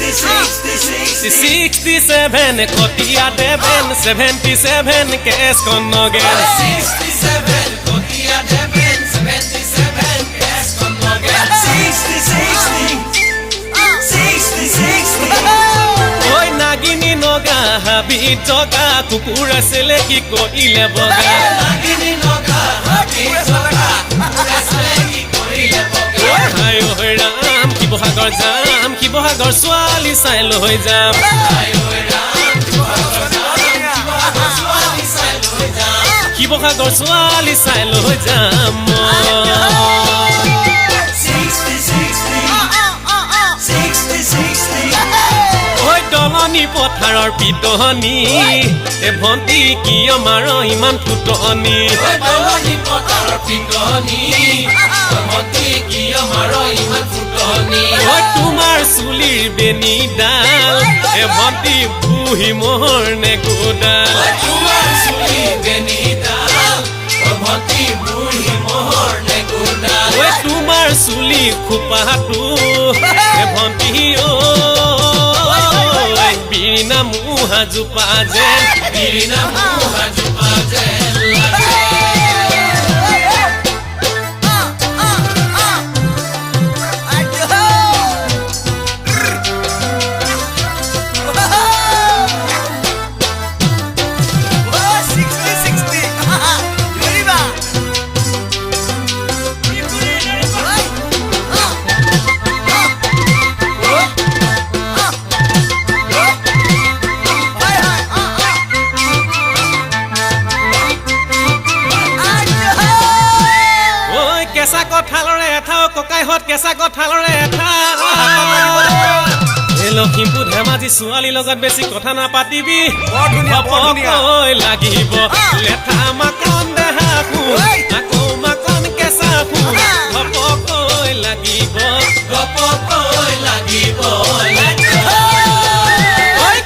67 কটিয়া Deben 77 cash কনগেন 67 কটিয়া Deben 77 cash কনগেন 60 ঐ নাগিনী নগা হাবিত জগা কুকুৰ আছিলে কি কৰিলে বগা নাগিনী নগা হাবিত জগা কুকুৰ আছিলে কি কৰিলে বগা হায় ঐ ৰাম শিৱসাগৰ যাম শিৱসাগৰ ছোৱালী চাই লৈ যাম শিৱসাগৰ ছোৱালী চাই লৈ যাম ঐ দলনি পথাৰৰ পিতনি এ ভণ্টি কিয় মাৰ ইমান ফুটনি দলনি পথাৰৰ পিতনি ভণ্টি কিয় মাৰ ইমান ফুটনি ঐ তোমাৰ চুলিৰ বেনিডাল এ ভণ্টি বুঢ়ী মোহৰ নে গোডাল তোমাৰ চুলি বেনিডাল ভণ্টি বুঢ়ী মোহৰ নে গোডাল ঐ তোমাৰ চুলি খোপাটো এ ভণ্টি ঐ বিৰিনা মুহা জোপা যেন বিৰিনা মুহা জোপা যেন লাগে কেঁচা কঁঠালৰে এঠাও ককাইহঁত কেঁচা কঁঠালৰে এঠা লখিমপুৰ ধেমাজি ছোৱালীৰ লগত বেছি কথা নাপাতিবি কৈ লাগিব লেঠা মাকন দেহা খুন আকৌ মাকন কেঁচা খুন কৈ লাগিব গপকৈ লাগিব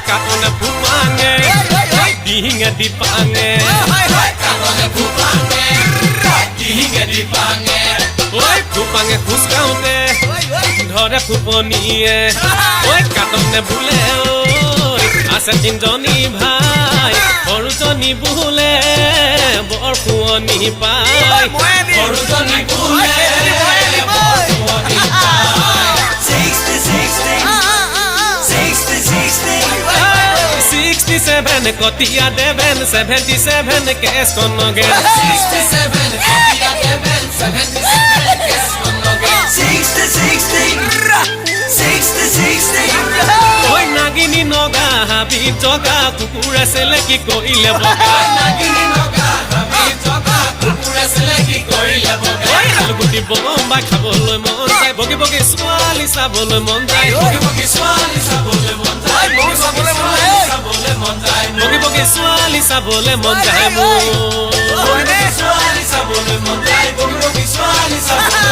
কাকনে ফুপাঙে ডিঙে দিপাঙে কাকনে ফুপাঙে ডিঙে দিপাঙে ঐ ফুপাঙে খোজ কাওঁতে ধৰে ফুপনিয়ে ঐ কাটনে বোলে ঐ আছে তিনিজনী ভাই সৰুজনী বোলে বৰ শুৱনি পায় সৰুজনী বোলে বৰ শুৱনি পায় 67 কটিয়া দেবেন 77 কেছ কনগেন 67 কটিয়া দেবেন 77 কেছ কনগেন 60 ঐ নাগিনী নগা হাবিত জগা কুকুৰ আছিলে কি কৰিলে বগা নাগিনী নগা হাবিত জগা কুকুৰ আছিলে কি কৰিলে বগা আলুগুটি বম্বাই খাবলৈ মন যায় বগী বগী ছোৱালী চাবলৈ মন যায় বগী বগী ছোৱালী চাবলৈ মন যায় বগী বগী ছোৱালী চাবলৈ মন যায় বগী বগী ছোৱালী চাবলৈ মন যায় মোৰ ছোৱালী চাবলৈ মন যায় বগী বগী ছোৱালী চাবলৈ